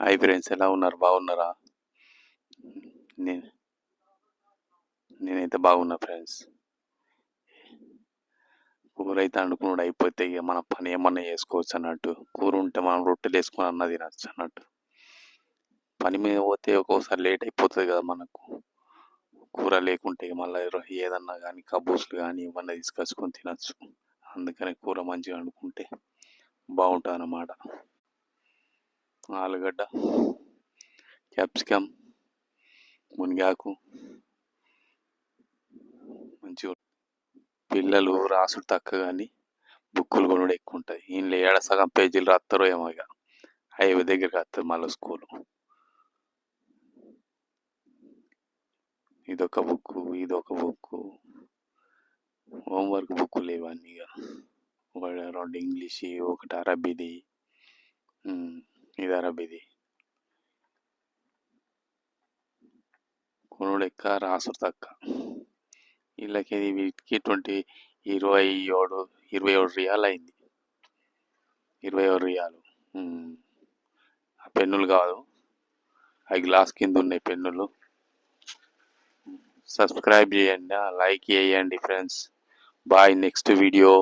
Hi friends, ఎలా ఉన్నారు? బాగున్నారా? నేను నేనైతే బాగున్నా ఫ్రెండ్స్. కూర అయితే అనుకున్నాడు అయిపోతే ఇక మన పని ఏమన్నా చేసుకోవచ్చు అన్నట్టు. కూర ఉంటే మనం రొట్టెలు వేసుకొని అన్న తినచ్చు అన్నట్టు. పని మీద పోతే ఒక్కోసారి లేట్ అయిపోతుంది కదా మనకు. కూర లేకుంటే మళ్ళీ ఏదన్నా కానీ కబూసులు కానీ ఇవన్నీ తీసుకొచ్చుకొని తినచ్చు. అందుకని కూర మంచిగా వండుకుంటే బాగుంటుంది అన్నమాట. ఆలుగడ్డ, క్యాప్సికమ్, మునగాకు మంచిగా. పిల్లలు రాసుడు తక్కువ కానీ బుక్కులు కొనుడు ఎక్కువ ఉంటుంది. ఈయనలో ఏడ సగం పేజీలు రాస్తారో ఏమో. ఇక హైవే దగ్గరికి వస్తుంది మళ్ళీ స్కూలు. ఇదొక బుక్కు, ఇదొక బుక్కు, హోంవర్క్ బుక్కులు ఇవన్నీ. ఇక ఒక 2 ఇంగ్లీష్, ఒకటి అరబీది. ఇది అరబీది. కొనుడు ఎక్కువ, రాసుడు తక్కువ. వీళ్ళకి వీటికి 27 రియాలు అయింది. 27 రియాలు. ఆ పెన్నులు కాదు, అవి గ్లాస్ కింద ఉన్నాయి పెన్నులు. సబ్స్క్రైబ్ చేయండి, లైక్ చేయండి ఫ్రెండ్స్. Bye, next video.